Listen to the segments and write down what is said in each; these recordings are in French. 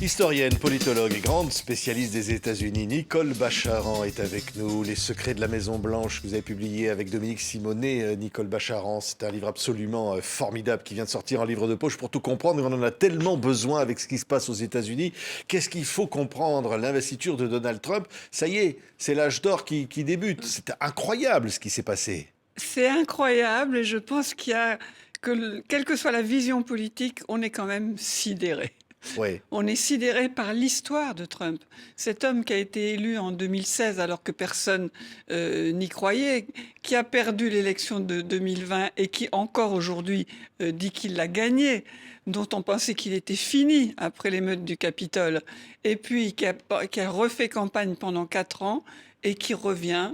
Historienne, politologue et grande spécialiste des États-Unis, Nicole Bacharan est avec nous. Les secrets de la Maison-Blanche que vous avez publié avec Dominique Simonet. Nicole Bacharan, c'est un livre absolument formidable qui vient de sortir en livre de poche pour tout comprendre. Et on en a tellement besoin avec ce qui se passe aux États-Unis. Qu'est-ce qu'il faut comprendre? L'investiture de Donald Trump, ça y est, c'est l'âge d'or qui débute. C'est incroyable ce qui s'est passé. C'est incroyable et je pense quelle que soit la vision politique, on est quand même sidéré. Ouais. On est sidéré par l'histoire de Trump. Cet homme qui a été élu en 2016 alors que personne n'y croyait, qui a perdu l'élection de 2020 et qui encore aujourd'hui dit qu'il l'a gagnée, dont on pensait qu'il était fini après l'émeute du Capitole, et puis qui a refait campagne pendant 4 ans et qui revient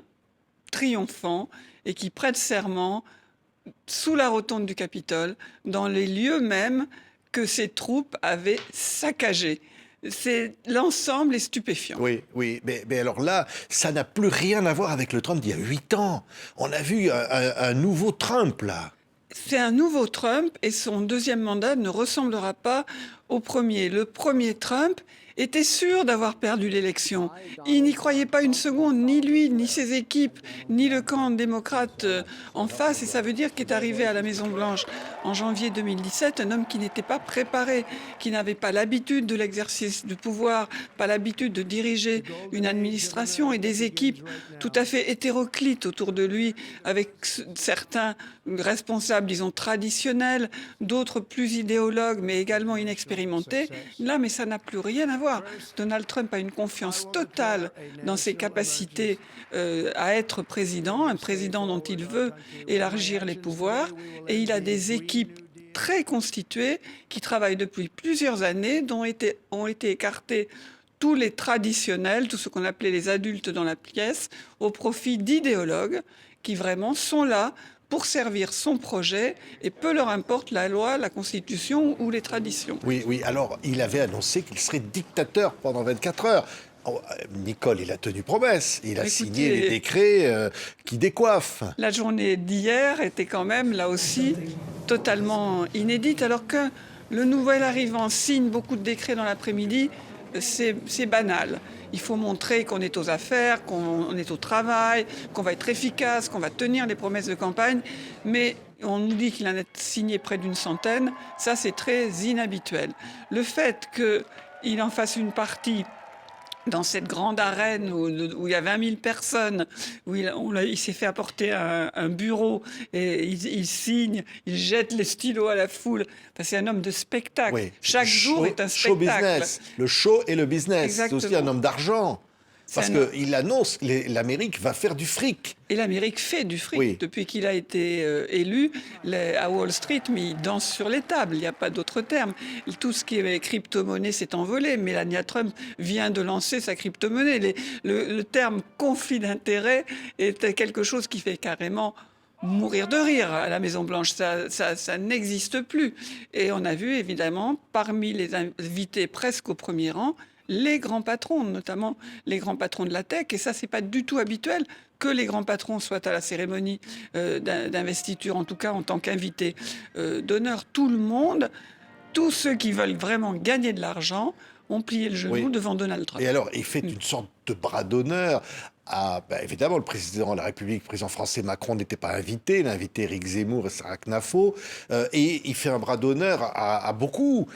triomphant et qui prête serment sous la rotonde du Capitole, dans les lieux mêmes que ses troupes avaient saccagés. L'ensemble est stupéfiant. Oui, oui, mais alors là, ça n'a plus rien à voir avec le Trump d'il y a 8 ans. On a vu un nouveau Trump, là. C'est un nouveau Trump et son deuxième mandat ne ressemblera pas au premier. Le premier Trump était sûr d'avoir perdu l'élection. Il n'y croyait pas une seconde, ni lui, ni ses équipes, ni le camp démocrate en face. Et ça veut dire qu'est arrivé à la Maison-Blanche en janvier 2017 un homme qui n'était pas préparé, qui n'avait pas l'habitude de l'exercice du pouvoir, pas l'habitude de diriger une administration et des équipes tout à fait hétéroclites autour de lui, avec certains responsables, disons, traditionnels, d'autres plus idéologues, mais également inexpérimentés. Là, mais ça n'a plus rien à voir. Donald Trump a une confiance totale dans ses capacités à être président, un président dont il veut élargir les pouvoirs, et il a des équipes très constituées qui travaillent depuis plusieurs années, dont ont été écartés tous les traditionnels, tout ce qu'on appelait les adultes dans la pièce, au profit d'idéologues qui vraiment sont là pour servir son projet, et peu leur importe la loi, la Constitution ou les traditions. Oui, oui, alors il avait annoncé qu'il serait dictateur pendant 24 heures. Oh, Nicole, il a tenu promesse. Il a signé les décrets qui décoiffent. La journée d'hier était quand même, là aussi, totalement inédite, alors que le nouvel arrivant signe beaucoup de décrets dans l'après-midi. C'est banal. Il faut montrer qu'on est aux affaires, qu'on est au travail, qu'on va être efficace, qu'on va tenir les promesses de campagne. Mais on nous dit qu'il en a signé près d'une centaine. Ça, c'est très inhabituel. Le fait qu'il en fasse une partie dans cette grande arène où il y a 20 000 personnes, où il s'est fait apporter un bureau et il signe, il jette les stylos à la foule. Enfin, c'est un homme de spectacle. Oui. Chaque jour est un spectacle. Show business. Le show et le business. Exactement. C'est aussi un homme d'argent. Parce qu'il annonce que l'Amérique va faire du fric. Et l'Amérique fait du fric. Oui. Depuis qu'il a été élu à Wall Street, mais il danse sur les tables, il n'y a pas d'autre terme. Tout ce qui est crypto-monnaie s'est envolé. Melania Trump vient de lancer sa crypto-monnaie. Le terme conflit d'intérêts est quelque chose qui fait carrément mourir de rire à la Maison-Blanche. Ça n'existe plus. Et on a vu, évidemment, parmi les invités presque au premier rang, les grands patrons, notamment les grands patrons de la tech. Et ça, c'est pas du tout habituel que les grands patrons soient à la cérémonie d'investiture, en tout cas en tant qu'invités d'honneur. Tout le monde, tous ceux qui veulent vraiment gagner de l'argent, ont plié le genou devant Donald Trump. Et alors, il fait une sorte de bras d'honneur. Évidemment, le président de la République, le président français Macron n'était pas invité. Il a invité Éric Zemmour et Sarah Knafo. Et il fait un bras d'honneur à beaucoup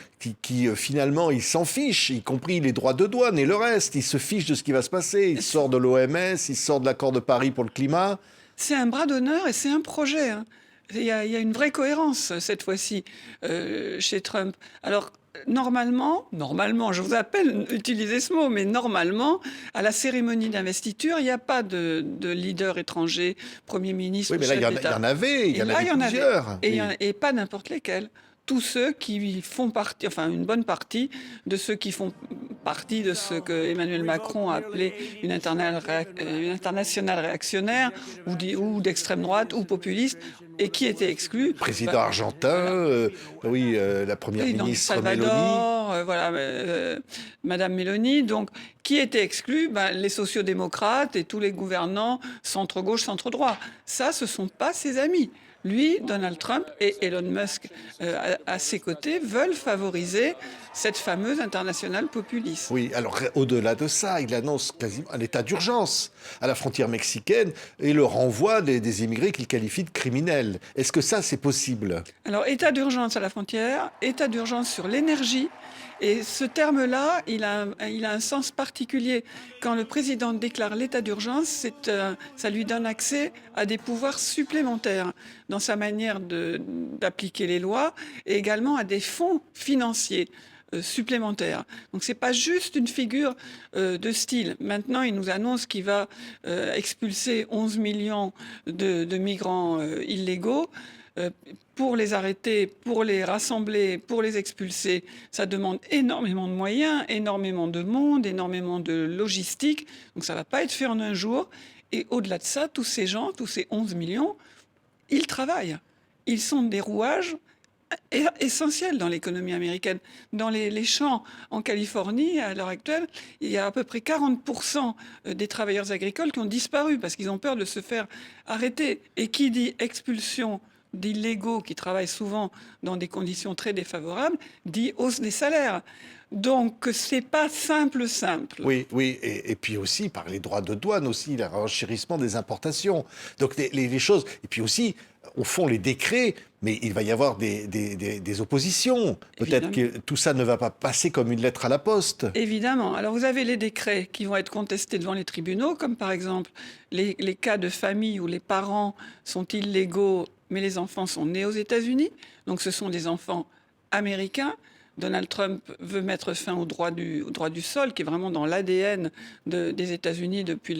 qui finalement, ils s'en fichent, y compris les droits de douane et le reste. Ils se fichent de ce qui va se passer. Il sort de l'OMS, il sort de l'accord de Paris pour le climat. C'est un bras d'honneur et c'est un projet. Il y a une vraie cohérence, cette fois-ci, chez Trump. Alors, normalement, je vous appelle utiliser ce mot, mais normalement, à la cérémonie d'investiture, il n'y a pas de leader étranger, Premier ministre. Oui, mais là, il y en avait plusieurs. Et pas n'importe lesquels. Tous ceux qui font partie, enfin une bonne partie de ceux qui font partie de ce que Emmanuel Macron a appelé une internationale réactionnaire ou d'extrême droite ou populiste, et qui étaient exclus. Président argentin, la première ministre Salvador, Meloni. Madame Meloni, donc qui étaient exclus, les sociodémocrates et tous les gouvernants centre-gauche, centre-droit. Ça, ce sont pas ses amis. Lui, Donald Trump et Elon Musk à ses côtés veulent favoriser cette fameuse internationale populiste. Oui, alors au-delà de ça, il annonce quasiment un état d'urgence à la frontière mexicaine et le renvoi des immigrés qu'il qualifie de criminels. Est-ce que ça, c'est possible? Alors, état d'urgence à la frontière, état d'urgence sur l'énergie. Et ce terme-là, il a un sens particulier. Quand le président déclare l'état d'urgence, ça lui donne accès à des pouvoirs supplémentaires dans sa manière d'appliquer les lois et également à des fonds financiers supplémentaires. Donc c'est pas juste une figure de style. Maintenant, il nous annonce qu'il va expulser 11 millions de migrants illégaux. Pour les arrêter, pour les rassembler, pour les expulser, ça demande énormément de moyens, énormément de monde, énormément de logistique. Donc ça ne va pas être fait en un jour. Et au-delà de ça, tous ces gens, tous ces 11 millions, ils travaillent. Ils sont des rouages essentiels dans l'économie américaine. Dans les champs en Californie, à l'heure actuelle, il y a à peu près 40% des travailleurs agricoles qui ont disparu parce qu'ils ont peur de se faire arrêter. Et qui dit expulsion d'illégaux qui travaillent souvent dans des conditions très défavorables, dit hausse des salaires. Donc, c'est pas simple. Oui, oui, et puis aussi par les droits de douane aussi, le renchérissement des importations. Donc les choses, et puis aussi, au fond, les décrets, mais il va y avoir des oppositions. Peut-être Évidemment. que tout ça ne va pas passer comme une lettre à la poste. Évidemment. Alors, vous avez les décrets qui vont être contestés devant les tribunaux, comme par exemple les cas de famille où les parents sont illégaux, mais les enfants sont nés aux États-Unis. Donc, ce sont des enfants américains. Donald Trump veut mettre fin au droit du sol, qui est vraiment dans l'ADN des États-Unis depuis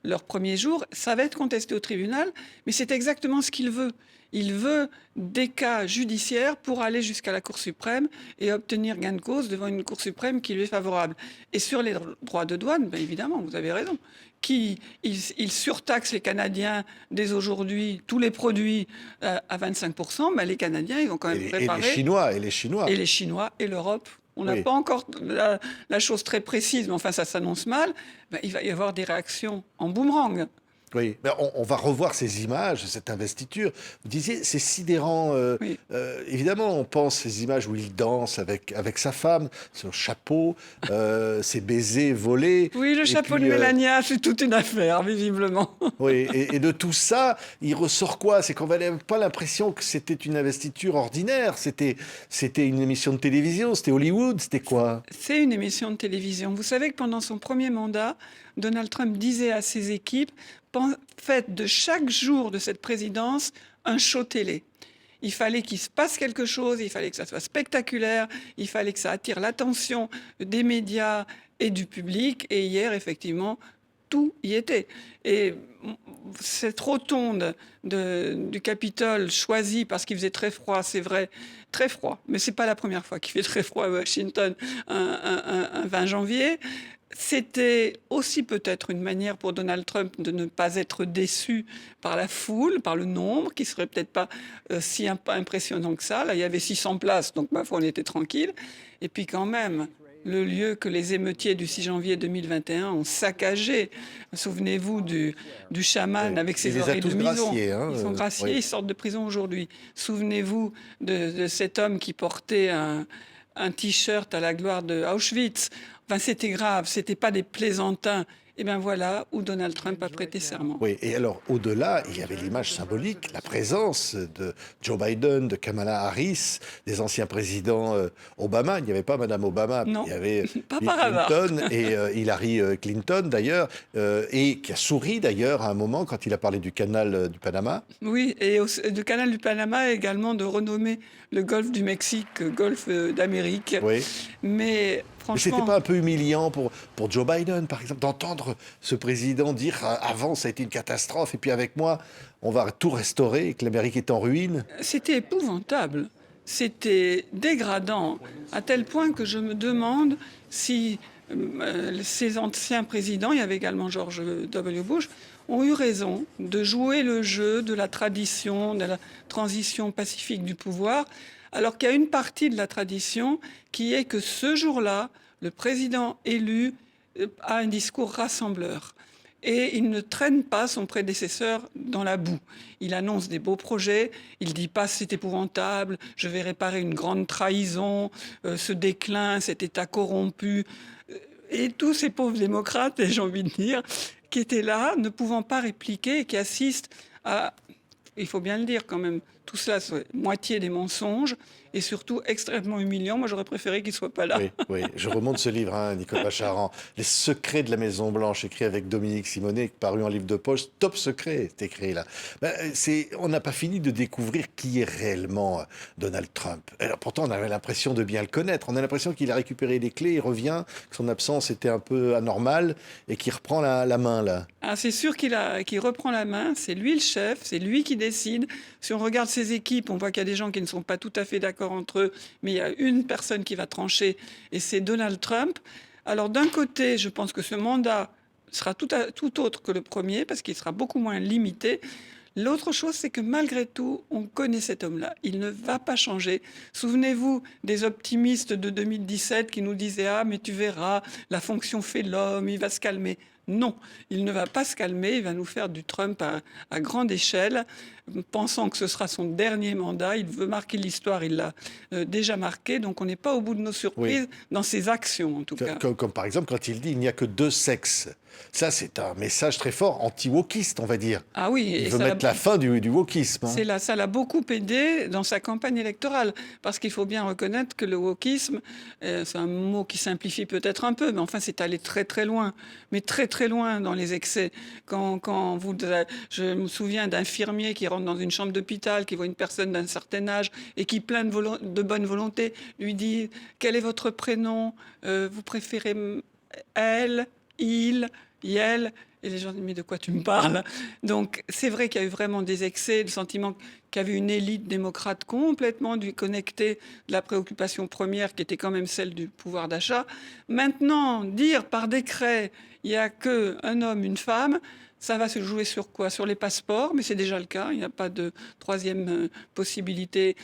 leur premier jour. Ça va être contesté au tribunal, mais c'est exactement ce qu'il veut. Il veut des cas judiciaires pour aller jusqu'à la Cour suprême et obtenir gain de cause devant une Cour suprême qui lui est favorable. Et sur les droits de douane, ben évidemment, vous avez raison. Il surtaxe les Canadiens dès aujourd'hui, tous les produits à 25%, ben les Canadiens, ils vont quand même préparer. Et les Chinois. Et les Chinois et l'Europe. On n'a pas encore la chose très précise, mais enfin, ça s'annonce mal. Ben, il va y avoir des réactions en boomerang. Oui, mais on va revoir ces images, cette investiture. Vous disiez, c'est sidérant. Oui. Évidemment, on pense ces images où il danse avec sa femme, son chapeau, ses baisers volés. Oui, le chapeau de Mélania, c'est toute une affaire, visiblement. Oui, et de tout ça, il ressort quoi? C'est qu'on n'avait pas l'impression que c'était une investiture ordinaire. C'était une émission de télévision, c'était Hollywood, c'était quoi? C'est une émission de télévision. Vous savez que pendant son premier mandat, Donald Trump disait à ses équipes, faites de chaque jour de cette présidence un show télé. Il fallait qu'il se passe quelque chose, il fallait que ça soit spectaculaire, il fallait que ça attire l'attention des médias et du public. Et hier, effectivement, tout y était. Et cette rotonde du Capitole choisie parce qu'il faisait très froid, c'est vrai, très froid. Mais c'est pas la première fois qu'il fait très froid à Washington un 20 janvier. C'était aussi peut-être une manière pour Donald Trump de ne pas être déçu par la foule, par le nombre, qui serait peut-être pas si impressionnant que ça. Là, il y avait 600 places, donc ma foi, on était tranquille. Et puis quand même, le lieu que les émeutiers du 6 janvier 2021 ont saccagé. Souvenez-vous du chaman avec ses oreilles de muson. Ils sont graciés, ils sortent de prison aujourd'hui. Souvenez-vous de cet homme qui portait un t-shirt à la gloire de Auschwitz. Enfin, c'était grave, c'était pas des plaisantins. Et bien voilà où Donald Trump a prêté serment. Oui, et alors au-delà, il y avait l'image symbolique, la présence de Joe Biden, de Kamala Harris, des anciens présidents Obama. Il n'y avait pas Madame Obama, Non, il y avait pas Bill par hasard. Clinton et Hillary Clinton d'ailleurs, et qui a souri d'ailleurs à un moment quand il a parlé du canal du Panama. Oui, et le canal du Panama également de renommer le golfe du Mexique, golfe d'Amérique. Oui. Mais Mais c'était franchement, pas un peu humiliant pour Joe Biden, par exemple, d'entendre ce président dire avant ça a été une catastrophe et puis avec moi on va tout restaurer et que l'Amérique est en ruine? c'était épouvantable. C'était dégradant, à tel point que je me demande si ces anciens présidents, il y avait également George W. Bush, ont eu raison de jouer le jeu de la tradition, de la transition pacifique du pouvoir, alors qu'il y a une partie de la tradition qui est que ce jour-là, le président élu a un discours rassembleur. et il ne traîne pas son prédécesseur dans la boue. Il annonce des beaux projets, il dit pas c'est épouvantable, je vais réparer une grande trahison, ce déclin, cet État corrompu. Et tous ces pauvres démocrates, et j'ai envie de dire, qui étaient là, ne pouvant pas répliquer et qui assistent à, il faut bien le dire quand même, tout cela, c'est moitié des mensonges et surtout extrêmement humiliant. Moi, j'aurais préféré qu'il ne soit pas là. Oui, oui. Je remonte ce livre, hein, Nicole Bacharan, Les secrets de la Maison Blanche, écrit avec Dominique Simonet, paru en livre de poche. Top secret, c'est écrit là. On n'a pas fini de découvrir qui est réellement Donald Trump. Alors, pourtant, on avait l'impression de bien le connaître. On a l'impression qu'il a récupéré les clés, il revient, que son absence était un peu anormale et qu'il reprend la main là. Ah, c'est sûr qu'il reprend la main, c'est lui le chef, c'est lui qui décide. Si on regarde ses équipes, on voit qu'il y a des gens qui ne sont pas tout à fait d'accord entre eux, mais il y a une personne qui va trancher, et c'est Donald Trump. Alors d'un côté, je pense que ce mandat sera tout autre que le premier, parce qu'il sera beaucoup moins limité. L'autre chose, c'est que malgré tout, on connaît cet homme-là. Il ne va pas changer. Souvenez-vous des optimistes de 2017 qui nous disaient « Ah, mais tu verras, la fonction fait l'homme, il va se calmer ». Non, il ne va pas se calmer, il va nous faire du Trump à grande échelle, pensant que ce sera son dernier mandat. Il veut marquer l'histoire, il l'a déjà marqué, donc on n'est pas au bout de nos surprises, Oui. dans ses actions en tout cas. Comme par exemple quand il dit il n'y a que deux sexes. Ça, c'est un message très fort anti-wokiste, on va dire. Ah oui, Il et veut ça mettre la fin du wokisme. Hein. Ça l'a beaucoup aidé dans sa campagne électorale, parce qu'il faut bien reconnaître que le wokisme, c'est un mot qui simplifie peut-être un peu, mais enfin c'est allé très très loin, mais très très loin dans les excès. Je me souviens d'infirmiers qui rentrent dans une chambre d'hôpital, qui voient une personne d'un certain âge et qui, plein de bonne volonté, lui dit « Quel est votre prénom ? Vous préférez elle, il, yel ?» Et les gens disent « Mais de quoi tu me parles ?» Donc c'est vrai qu'il y a eu vraiment des excès, le sentiment qu'il y avait une élite démocrate complètement déconnectée de la préoccupation première qui était quand même celle du pouvoir d'achat. Maintenant, dire par décret il n'y a qu'un homme, une femme, ça va se jouer sur quoi? Sur les passeports, mais c'est déjà le cas. Il n'y a pas de troisième possibilité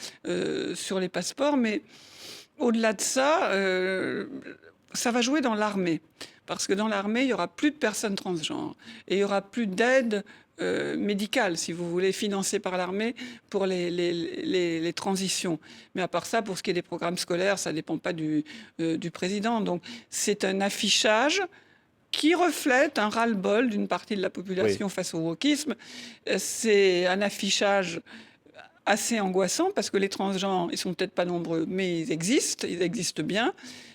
sur les passeports. Mais au-delà de ça, ça va jouer dans l'armée. Parce que dans l'armée, il n'y aura plus de personnes transgenres. Et il n'y aura plus d'aide médicale, si vous voulez, financée par l'armée pour les transitions. Mais à part ça, pour ce qui est des programmes scolaires, ça ne dépend pas du président. Donc c'est un affichage qui reflète un ras-le-bol d'une partie de la population face au wokisme. C'est un affichage assez angoissant parce que les transgenres, ils sont peut-être pas nombreux, mais ils existent bien.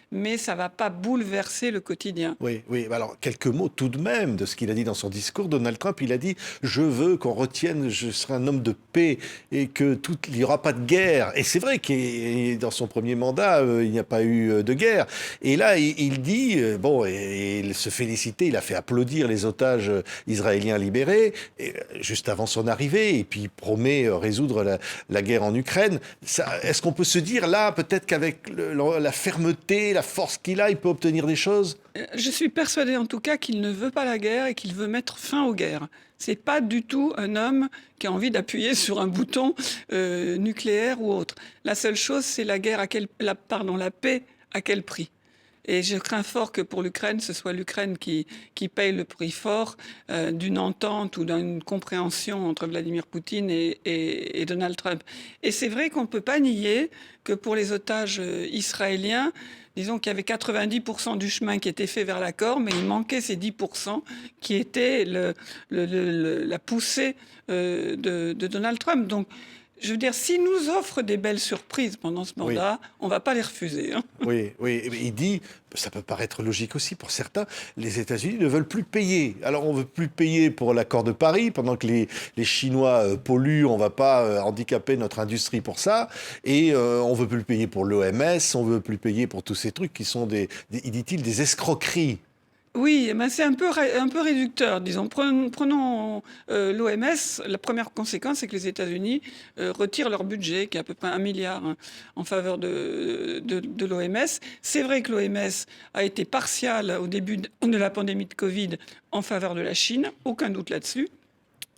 Mais ça ne va pas bouleverser le quotidien. Oui, oui. Alors, quelques mots tout de même de ce qu'il a dit dans son discours. Donald Trump, il a dit « Je veux qu'on retienne, je serai un homme de paix et qu'il n'y aura pas de guerre. » Et c'est vrai que dans son premier mandat, il n'y a pas eu de guerre. Et là, il dit, et il se félicitait, il a fait applaudir les otages israéliens libérés juste avant son arrivée. Et puis, il promet résoudre la guerre en Ukraine. Est-ce qu'on peut se dire, là, peut-être qu'avec la fermeté, la force qu'il a, il peut obtenir des choses? Je suis persuadée en tout cas qu'il ne veut pas la guerre et qu'il veut mettre fin aux guerres. C'est pas du tout un homme qui a envie d'appuyer sur un bouton nucléaire ou autre. La seule chose, c'est la paix à quel prix? Et je crains fort que pour l'Ukraine, ce soit l'Ukraine qui paye le prix fort d'une entente ou d'une compréhension entre Vladimir Poutine et Donald Trump. Et c'est vrai qu'on ne peut pas nier que pour les otages israéliens, disons qu'il y avait 90% du chemin qui était fait vers l'accord, mais il manquait ces 10% qui étaient la poussée de Donald Trump. Donc, je veux dire, s'il nous offre des belles surprises pendant ce mandat, on ne va pas les refuser. Hein. Oui, oui. Il dit, ça peut paraître logique aussi pour certains, les États-Unis ne veulent plus payer. Alors, on ne veut plus payer pour l'accord de Paris, pendant que les Chinois polluent, on ne va pas handicaper notre industrie pour ça. Et on ne veut plus payer pour l'OMS, on ne veut plus payer pour tous ces trucs qui sont, dit-il, des escroqueries. Oui, mais c'est un peu réducteur, disons. Prenons l'OMS. La première conséquence, c'est que les États-Unis retirent leur budget, qui est à peu près 1 milliard en faveur de l'OMS. C'est vrai que l'OMS a été partiale au début de la pandémie de Covid en faveur de la Chine, aucun doute là-dessus.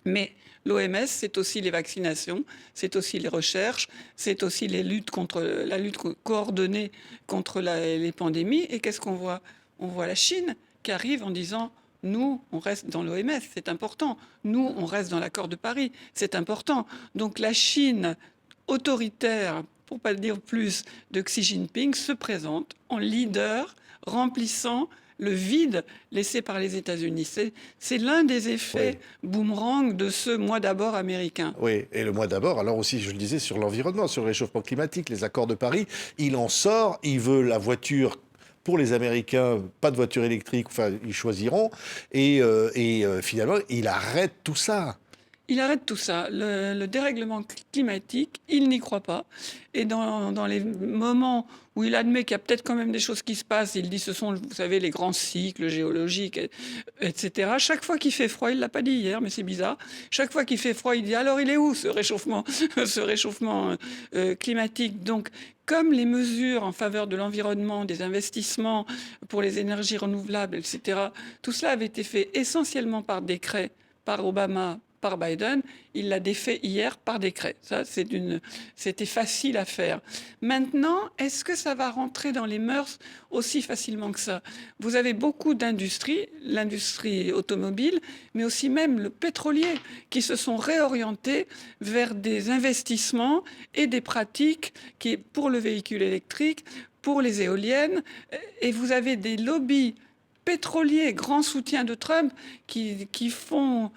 Mais l'OMS, c'est aussi les vaccinations, c'est aussi les recherches, c'est aussi la lutte coordonnée contre les pandémies. Et qu'est-ce qu'on voit? On voit la Chine qui arrive en disant Nous, on reste dans l'OMS, c'est important. Nous, on reste dans l'accord de Paris, c'est important. Donc la Chine autoritaire, pour pas dire plus, de Xi Jinping se présente en leader remplissant le vide laissé par les États-Unis. C'est l'un des effets boomerang de ce mois d'abord américain. Oui, et le mois d'abord, alors aussi, je le disais, sur l'environnement, sur le réchauffement climatique, les accords de Paris, il en sort, il veut la voiture pour les Américains, pas de voiture électrique, enfin, ils choisiront, finalement, il arrête tout ça. Il arrête tout ça. Le dérèglement climatique, il n'y croit pas. Et dans les moments où il admet qu'il y a peut-être quand même des choses qui se passent, il dit ce sont, vous savez, les grands cycles géologiques, etc. Chaque fois qu'il fait froid, il ne l'a pas dit hier, mais c'est bizarre. Chaque fois qu'il fait froid, il dit alors il est où ce réchauffement, ce réchauffement climatique. Donc, comme les mesures en faveur de l'environnement, des investissements pour les énergies renouvelables, etc., tout cela avait été fait essentiellement par décret, par Obama, par Biden, il l'a défait hier par décret. Ça, c'était facile à faire. Maintenant, est-ce que ça va rentrer dans les mœurs aussi facilement que ça? Vous avez beaucoup d'industries, l'industrie automobile, mais aussi même le pétrolier, qui se sont réorientés vers des investissements et des pratiques qui, pour le véhicule électrique, pour les éoliennes, et vous avez des lobbies pétroliers, grand soutien de Trump, qui font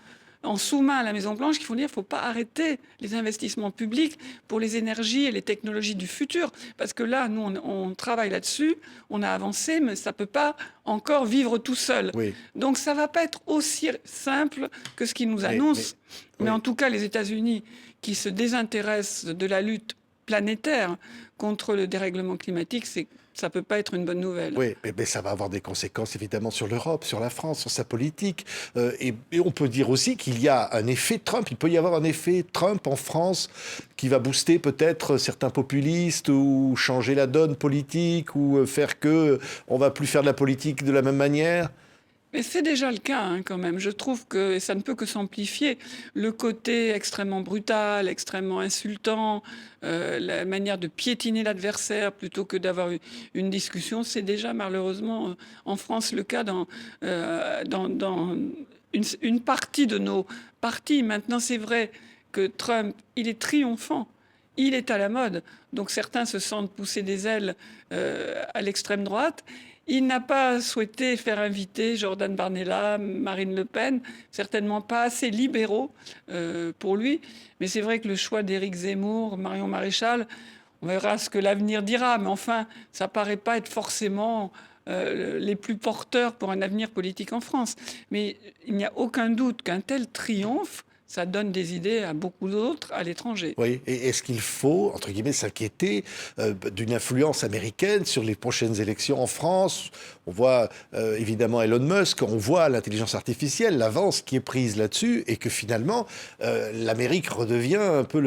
en sous-main à la Maison-Blanche qui font dire qu'il ne faut pas arrêter les investissements publics pour les énergies et les technologies du futur. Parce que là, nous, on travaille là-dessus, on a avancé, mais ça ne peut pas encore vivre tout seul. Oui. Donc ça ne va pas être aussi simple que ce qu'ils nous annoncent. Mais en tout cas, les États-Unis qui se désintéressent de la lutte planétaire contre le dérèglement climatique, ça ne peut pas être une bonne nouvelle. Oui, mais ça va avoir des conséquences évidemment sur l'Europe, sur la France, sur sa politique. Et on peut dire aussi qu'il y a un effet Trump. Il peut y avoir un effet Trump en France qui va booster peut-être certains populistes ou changer la donne politique ou faire que on va plus faire de la politique de la même manière. Mais c'est déjà le cas quand même. Je trouve que ça ne peut que s'amplifier. Le côté extrêmement brutal, extrêmement insultant, la manière de piétiner l'adversaire plutôt que d'avoir une discussion, c'est déjà malheureusement en France le cas dans une partie de nos partis. Maintenant, c'est vrai que Trump, il est triomphant. Il est à la mode. Donc certains se sentent pousser des ailes à l'extrême droite. Il n'a pas souhaité faire inviter Jordan Bardella, Marine Le Pen, certainement pas assez libéraux pour lui. Mais c'est vrai que le choix d'Éric Zemmour, Marion Maréchal, on verra ce que l'avenir dira. Mais enfin, ça paraît pas être forcément les plus porteurs pour un avenir politique en France. Mais il n'y a aucun doute qu'un tel triomphe, ça donne des idées à beaucoup d'autres à l'étranger. Oui, et est-ce qu'il faut, entre guillemets, s'inquiéter d'une influence américaine sur les prochaines élections en France? On voit évidemment Elon Musk, on voit l'intelligence artificielle, l'avance qui est prise là-dessus, et que finalement, l'Amérique redevient un peu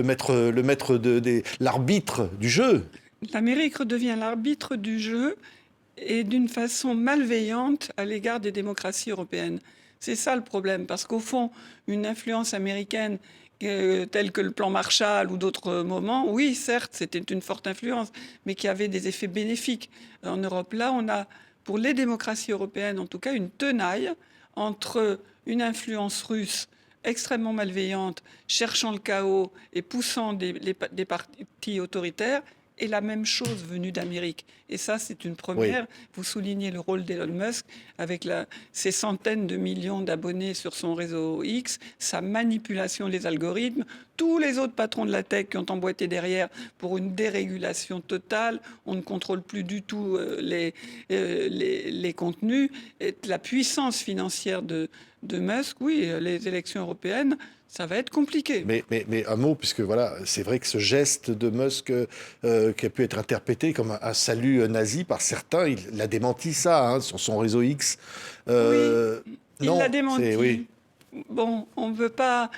l'arbitre du jeu. L'Amérique redevient l'arbitre du jeu et d'une façon malveillante à l'égard des démocraties européennes. C'est ça le problème, parce qu'au fond, une influence américaine telle que le plan Marshall ou d'autres moments, oui, certes, c'était une forte influence, mais qui avait des effets bénéfiques. En Europe, là, on a, pour les démocraties européennes, en tout cas, une tenaille entre une influence russe extrêmement malveillante, cherchant le chaos et poussant des partis autoritaires, et la même chose venue d'Amérique. Et ça, c'est une première. Oui. Vous soulignez le rôle d'Elon Musk avec ses centaines de millions d'abonnés sur son réseau X, sa manipulation des algorithmes, tous les autres patrons de la tech qui ont emboîté derrière pour une dérégulation totale. On ne contrôle plus du tout les contenus. Et la puissance financière de Musk, oui, les élections européennes, ça va être compliqué. Mais un mot, puisque voilà, c'est vrai que ce geste de Musk qui a pu être interprété comme un salut nazi par certains, il a démenti ça hein, sur son réseau X. Oui, il l'a démenti. Oui. Bon, on ne veut pas...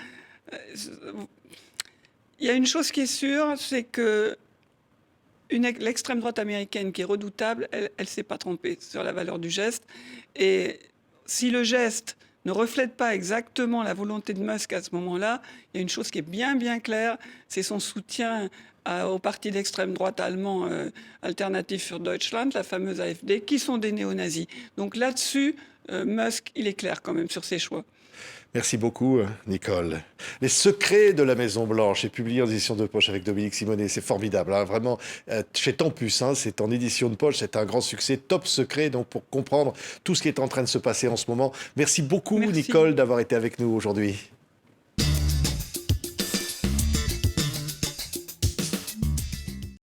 Il y a une chose qui est sûre, c'est que l'extrême droite américaine qui est redoutable, elle ne s'est pas trompée sur la valeur du geste. Et si le geste ne reflète pas exactement la volonté de Musk à ce moment-là. Il y a une chose qui est bien claire, c'est son soutien au parti d'extrême droite allemand Alternative für Deutschland, la fameuse AfD, qui sont des néo-nazis. Donc là-dessus, Musk, il est clair quand même sur ses choix. Merci beaucoup, Nicole. Les secrets de la Maison-Blanche est publié en édition de poche avec Dominique Simonet. C'est formidable, hein, vraiment. Chez Tempus, hein, c'est en édition de poche. C'est un grand succès, top secret, donc pour comprendre tout ce qui est en train de se passer en ce moment. Merci beaucoup, Merci. Nicole, d'avoir été avec nous aujourd'hui.